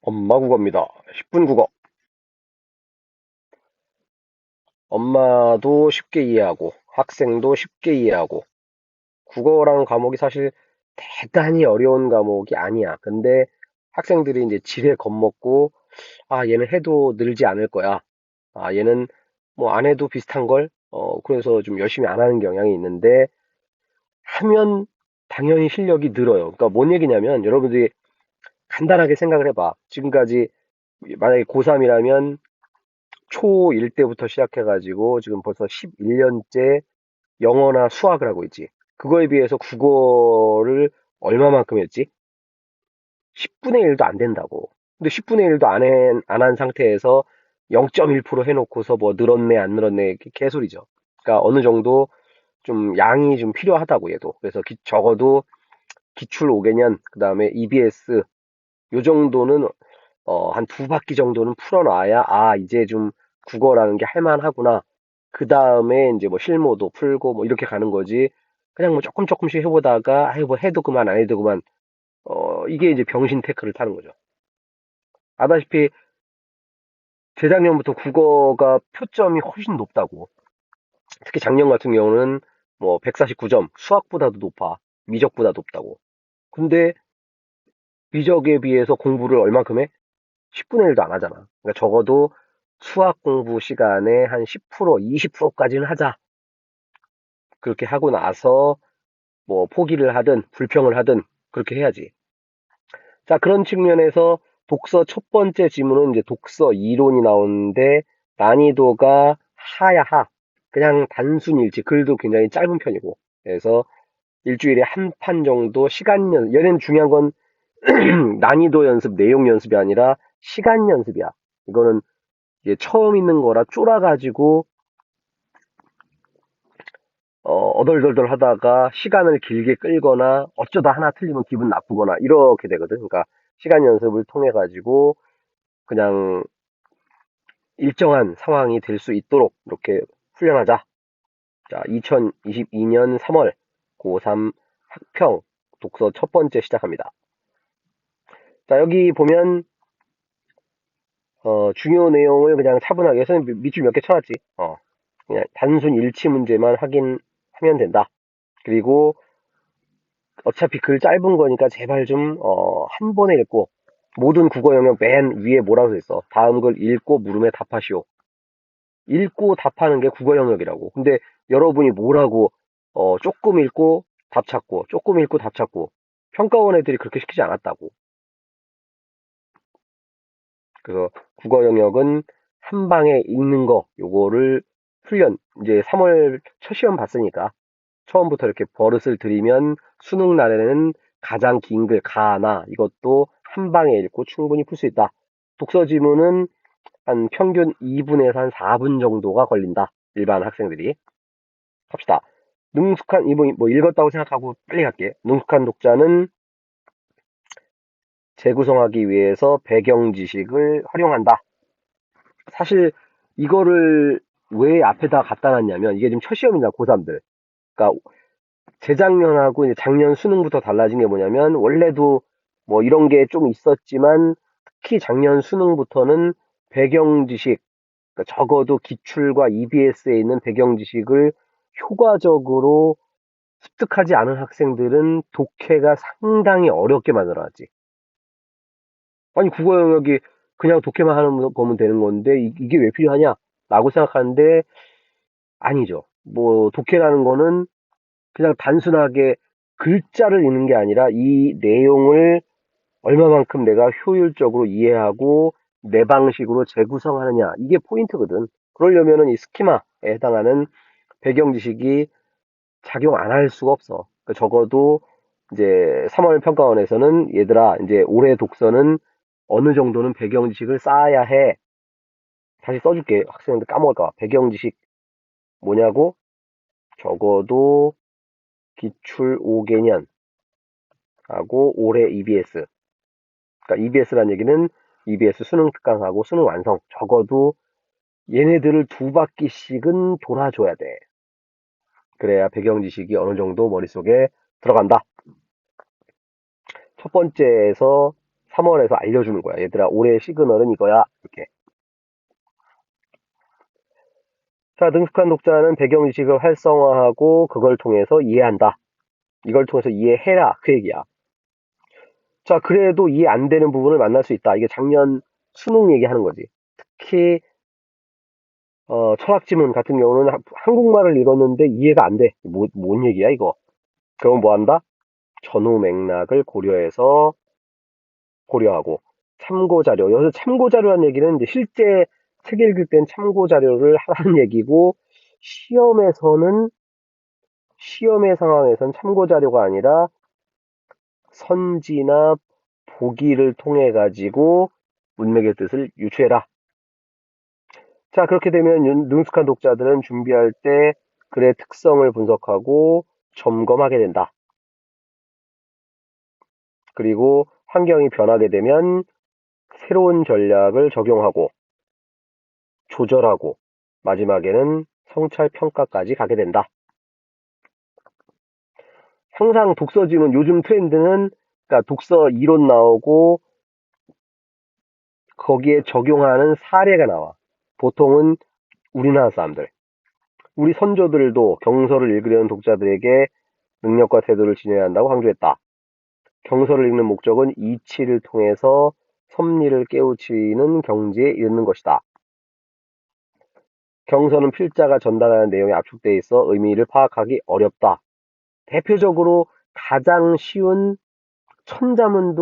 엄마 국어입니다. 10분 국어. 엄마도 쉽게 이해하고, 학생도 쉽게 이해하고, 국어라는 과목이 사실 대단히 어려운 과목이 아니야. 근데 학생들이 이제 지레 겁먹고, 아, 얘는 해도 늘지 않을 거야. 아, 얘는 뭐 안 해도 비슷한 걸? 그래서 좀 열심히 안 하는 경향이 있는데, 하면 당연히 실력이 늘어요. 그러니까 뭔 얘기냐면, 여러분들이 간단하게 생각을 해봐. 지금까지 만약에 고3이라면 초1 때부터 시작해가지고 지금 벌써 11년째 영어나 수학을 하고 있지. 그거에 비해서 국어를 얼마만큼 했지? 10분의 1도 안 된다고. 근데 10분의 1도 안 한 상태에서 0.1% 해놓고서 뭐 늘었네, 안 늘었네, 개소리죠. 그러니까 어느 정도 좀 양이 좀 필요하다고 얘도. 그래서 적어도 기출 5개년, 그 다음에 EBS, 요 정도는 한 두 바퀴 정도는 풀어놔야, 아, 이제 좀 국어라는 게 할만하구나. 그 다음에 이제 뭐 실무도 풀고 뭐 이렇게 가는 거지. 그냥 뭐 조금 조금씩 해보다가, 아이, 뭐 해도 그만, 안 해도 그만. 이게 이제 병신 태클을 타는 거죠. 아다시피 재작년부터 국어가 표점이 훨씬 높다고. 특히 작년 같은 경우는 뭐 149점, 수학보다도 높아. 미적보다 높다고. 근데 미적에 비해서 공부를 얼만큼 해? 10분의 1도 안 하잖아. 그러니까 적어도 수학 공부 시간에 한 10%, 20%까지는 하자. 그렇게 하고 나서 뭐 포기를 하든 불평을 하든 그렇게 해야지. 자, 그런 측면에서 독서 첫 번째 지문은 이제 독서 이론이 나오는데 난이도가 하야 하. 그냥 단순 일지, 글도 굉장히 짧은 편이고. 그래서 일주일에 한 판 정도 얘는 중요한 건 난이도 연습, 내용 연습이 아니라 시간 연습이야. 이거는 이게 처음 있는 거라 쫄아가지고 어덜덜덜 하다가 시간을 길게 끌거나 어쩌다 하나 틀리면 기분 나쁘거나 이렇게 되거든. 그러니까 시간 연습을 통해 가지고 그냥 일정한 상황이 될 수 있도록 이렇게 훈련하자. 자, 2022년 3월 고3 학평 독서 첫 번째 시작합니다. 자, 여기 보면 중요 내용을 그냥 차분하게 선생님 밑줄 몇 개 쳐놨지. 그냥 단순 일치 문제만 확인하면 된다. 그리고 어차피 글 짧은 거니까 제발 좀, 한 번에 읽고, 모든 국어 영역 맨 위에 뭐라고 했어? 다음 글 읽고 물음에 답하시오. 읽고 답하는 게 국어 영역이라고. 근데 여러분이 뭐라고, 조금 읽고 답 찾고, 조금 읽고 답 찾고, 평가원 애들이 그렇게 시키지 않았다고. 그래서 국어 영역은 한 방에 읽는 거, 요거를 이제 3월 첫 시험 봤으니까, 처음부터 이렇게 버릇을 들이면 수능 날에는 가장 긴 글, 가나, 이것도 한 방에 읽고 충분히 풀 수 있다. 독서 지문은 한 평균 2분에서 한 4분 정도가 걸린다. 일반 학생들이. 합시다. 이거 뭐 읽었다고 생각하고 빨리 갈게. 능숙한 독자는 재구성하기 위해서 배경 지식을 활용한다. 사실 이거를 왜 앞에다 갖다 놨냐면 이게 지금 첫 시험이냐, 고3들. 그러니까 재작년하고 이제 작년 수능부터 달라진 게 뭐냐면 원래도 뭐 이런 게 좀 있었지만 특히 작년 수능부터는 배경 지식, 그러니까 적어도 기출과 EBS에 있는 배경 지식을 효과적으로 습득하지 않은 학생들은 독해가 상당히 어렵게 만들어놨지. 아니 국어 영역이 그냥 독해만 하는 거면 되는 건데 이게 왜 필요하냐? 라고 생각하는데 아니죠. 뭐 독해라는 거는 그냥 단순하게 글자를 읽는 게 아니라 이 내용을 얼마만큼 내가 효율적으로 이해하고 내 방식으로 재구성하느냐. 이게 포인트거든. 그러려면은 이 스키마에 해당하는 배경 지식이 작용 안 할 수가 없어. 그러니까 적어도 이제 3월 평가원에서는 얘들아, 이제 올해 독서는 어느 정도는 배경 지식을 쌓아야 해. 다시 써줄게. 학생들 까먹을까 봐. 배경 지식 뭐냐고? 적어도 기출 5개년 하고 올해 EBS. 그러니까 EBS라는 얘기는 EBS 수능 특강하고 수능 완성. 적어도 얘네들을 두 바퀴씩은 돌아줘야 돼. 그래야 배경 지식이 어느 정도 머릿속에 들어간다. 첫 번째에서 3월에서 알려주는 거야. 얘들아, 올해 시그널은 이거야. 이렇게. 자, 능숙한 독자는 배경 지식을 활성화하고 그걸 통해서 이해한다. 이걸 통해서 이해해라. 그 얘기야. 자, 그래도 이해 안 되는 부분을 만날 수 있다. 이게 작년 수능 얘기하는 거지. 특히 철학 지문 같은 경우는 한국말을 읽었는데 이해가 안 돼. 뭔 얘기야 이거? 그럼 뭐 한다? 전후 맥락을 고려하고 참고 자료. 여기서 참고 자료란 얘기는 이제 실제 책 읽을 땐 참고 자료를 하라는 얘기고 시험의 상황에선 참고 자료가 아니라 선지나 보기를 통해 가지고 문맥의 뜻을 유추해라. 자, 그렇게 되면 능숙한 독자들은 준비할 때 글의 특성을 분석하고 점검하게 된다. 그리고 환경이 변하게 되면 새로운 전략을 적용하고 조절하고 마지막에는 성찰 평가까지 가게 된다. 항상 독서지문 요즘 트렌드는 그러니까 독서 이론 나오고 거기에 적용하는 사례가 나와. 보통은 우리나라 사람들. 우리 선조들도 경서를 읽으려는 독자들에게 능력과 태도를 지녀야 한다고 강조했다. 경서를 읽는 목적은 이치를 통해서 섭리를 깨우치는 경지에 이르는 것이다. 경서는 필자가 전달하는 내용에 압축되어 있어 의미를 파악하기 어렵다. 대표적으로 가장 쉬운 천자문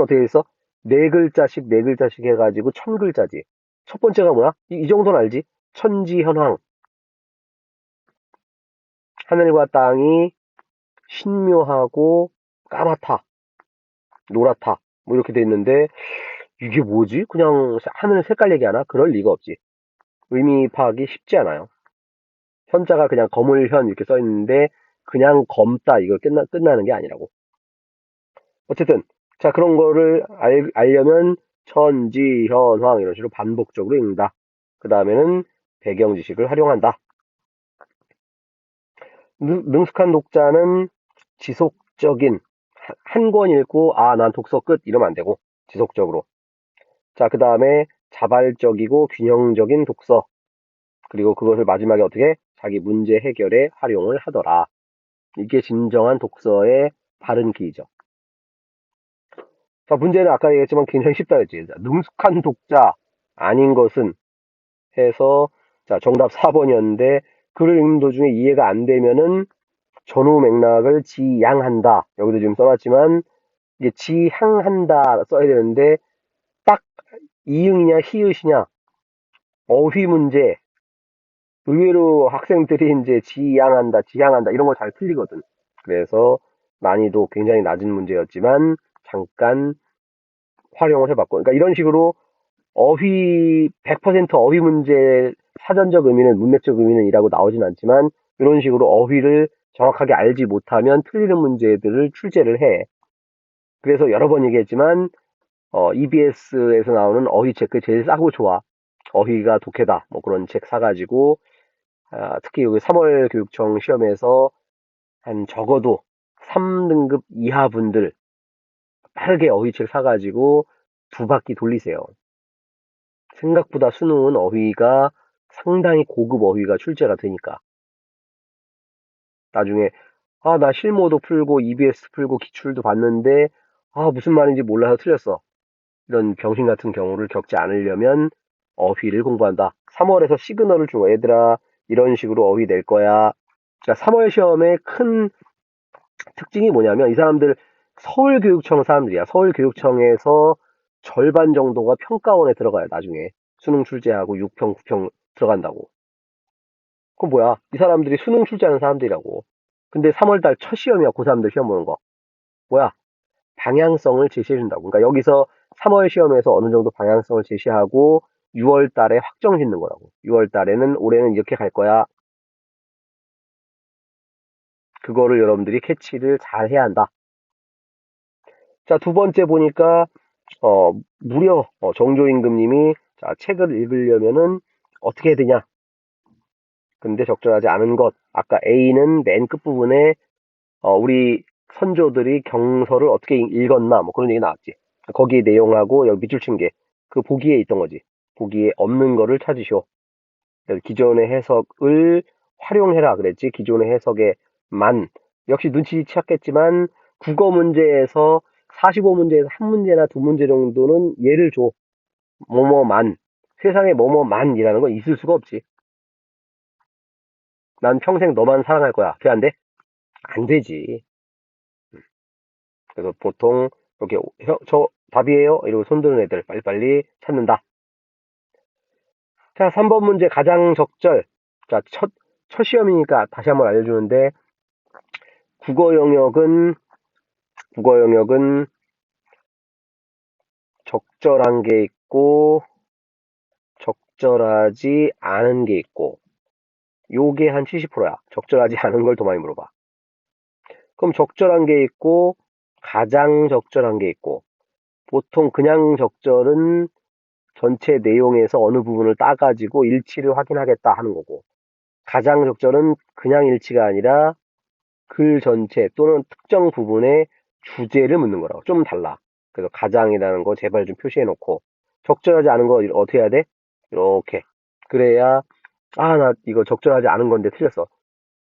어떻게 있어? 네 글자씩 네 글자씩 해가지고 1000글자지. 첫 번째가 뭐야? 이 정도는 알지? 천지현황. 하늘과 땅이 신묘하고 까맣다, 노랗다, 뭐 이렇게 돼 있는데 이게 뭐지? 그냥 하늘 색깔 얘기하나? 그럴 리가 없지. 의미 파악이 쉽지 않아요. 현자가 그냥 거물현 이렇게 써 있는데 그냥 검다 이거 끝나는 게 아니라고. 어쨌든 자 그런 거를 알려면 천지현황 이런 식으로 반복적으로 읽는다. 그 다음에는 배경 지식을 활용한다. 능숙한 독자는 지속적인 한 권 읽고 난 독서 끝 이러면 안 되고 지속적으로. 자, 그 다음에 자발적이고 균형적인 독서. 그리고 그것을 마지막에 어떻게 자기 문제 해결에 활용을 하더라. 이게 진정한 독서의 바른 길이죠. 자, 문제는 아까 얘기했지만 굉장히 쉽다 했지. 능숙한 독자 아닌 것은 해서 자, 정답 4번이었는데 글을 읽는 도중에 이해가 안 되면은 전후 맥락을 지양한다. 여기도 지금 써놨지만 이게 지향한다 써야 되는데 딱 이응이냐 히읗이냐 어휘 문제 의외로 학생들이 이제 지향한다 이런 거 잘 틀리거든. 그래서 난이도 굉장히 낮은 문제였지만 잠깐 활용을 해봤고 그러니까 이런 식으로 어휘 100% 어휘 문제 사전적 의미는 문맥적 의미는 이라고 나오진 않지만 이런 식으로 어휘를 정확하게 알지 못하면 틀리는 문제들을 출제를 해. 그래서 여러 번 얘기했지만 EBS에서 나오는 어휘 책 제일 싸고 좋아. 어휘가 독해다. 뭐 그런 책 사가지고 특히 여기 3월 교육청 시험에서 한 적어도 3등급 이하 분들 빠르게 어휘책 사가지고 두 바퀴 돌리세요. 생각보다 수능은 어휘가 상당히 고급 어휘가 출제가 되니까. 나중에 나 실무도 풀고 EBS 풀고 기출도 봤는데 무슨 말인지 몰라서 틀렸어. 이런 병신 같은 경우를 겪지 않으려면 어휘를 공부한다. 3월에서 시그널을 줘. 얘들아 이런 식으로 어휘 낼 거야. 자, 3월 시험의 큰 특징이 뭐냐면 이 사람들 서울교육청 사람들이야. 서울교육청에서 절반 정도가 평가원에 들어가요. 나중에 수능 출제하고 6평, 9평 들어간다고. 그럼 뭐야? 이 사람들이 수능 출제하는 사람들이라고. 근데 3월달 첫 시험이야. 고3들 시험 보는 거. 뭐야? 방향성을 제시해준다고. 그러니까 여기서 3월 시험에서 어느 정도 방향성을 제시하고 6월 달에 확정 짓는 거라고. 6월 달에는 올해는 이렇게 갈 거야. 그거를 여러분들이 캐치를 잘 해야 한다. 자, 두 번째 보니까 무려 정조임금님이 자, 책을 읽으려면은 어떻게 해야 되냐? 근데 적절하지 않은 것. 아까 A는 맨 끝부분에 우리 선조들이 경서를 어떻게 읽었나 뭐 그런 얘기 나왔지. 거기 내용하고 여기 밑줄 친 게 그 보기에 있던 거지. 보기에 없는 거를 찾으시오. 그래서 기존의 해석을 활용해라 그랬지. 기존의 해석에 만. 역시 눈치챘겠지만 국어 문제에서 45문제에서 한 문제나 두 문제 정도는 예를 줘. 뭐뭐만. 세상에 뭐뭐만이라는 건 있을 수가 없지. 난 평생 너만 사랑할 거야. 돼, 안 돼? 안 되지. 그래서 보통 이렇게 저 답이에요? 이러고 손드는 애들 빨리빨리 찾는다. 자, 3번 문제 가장 적절. 자, 첫 시험이니까 다시 한번 알려주는데 국어 영역은 적절한 게 있고 적절하지 않은 게 있고 요게 한 70%야. 적절하지 않은 걸 더 많이 물어봐. 그럼 적절한 게 있고 가장 적절한 게 있고 보통 그냥 적절은 전체 내용에서 어느 부분을 따가지고 일치를 확인하겠다 하는 거고 가장 적절은 그냥 일치가 아니라 글 전체 또는 특정 부분의 주제를 묻는 거라고. 좀 달라. 그래서 가장이라는 거 제발 좀 표시해 놓고 적절하지 않은 거 어떻게 해야 돼? 이렇게. 그래야 나 이거 적절하지 않은 건데 틀렸어.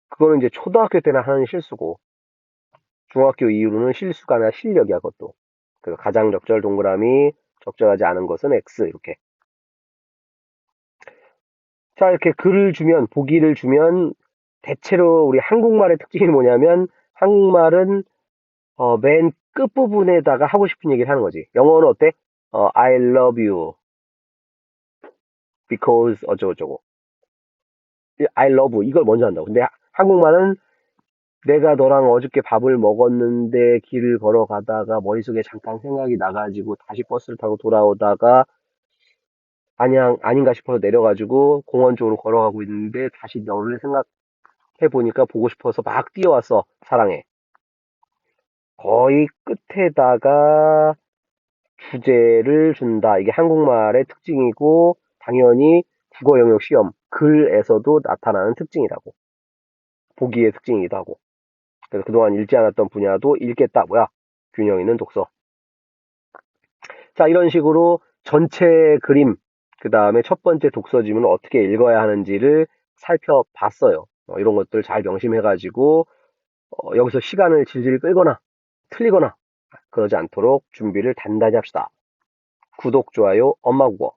그거는 이제 초등학교 때나 하는 실수고 중학교 이후로는 실수가 아니라 실력이야 그것도. 그래서 가장 적절 동그라미 적절하지 않은 것은 X 이렇게. 자 이렇게 글을 주면 보기를 주면 대체로 우리 한국말의 특징이 뭐냐면 한국말은 맨 끝부분에다가 하고 싶은 얘기를 하는 거지. 영어는 어때? I love you because 어쩌고저쩌고. I love 이걸 먼저 한다고. 근데 한국말은 내가 너랑 어저께 밥을 먹었는데 길을 걸어가다가 머릿속에 잠깐 생각이 나가지고 다시 버스를 타고 돌아오다가 아닌가 싶어서 내려가지고 공원 쪽으로 걸어가고 있는데 다시 너를 생각해보니까 보고 싶어서 막 뛰어왔어. 사랑해. 거의 끝에다가 주제를 준다. 이게 한국말의 특징이고 당연히 국어 영역 시험 글에서도 나타나는 특징이라고. 보기의 특징이기도 하고. 그래서 그동안 읽지 않았던 분야도 읽겠다. 뭐야? 균형 있는 독서. 자, 이런 식으로 전체 그림, 그 다음에 첫 번째 독서 지문을 어떻게 읽어야 하는지를 살펴봤어요. 이런 것들 잘 명심해가지고 여기서 시간을 질질 끌거나 틀리거나 그러지 않도록 준비를 단단히 합시다. 구독, 좋아요, 엄마 국어.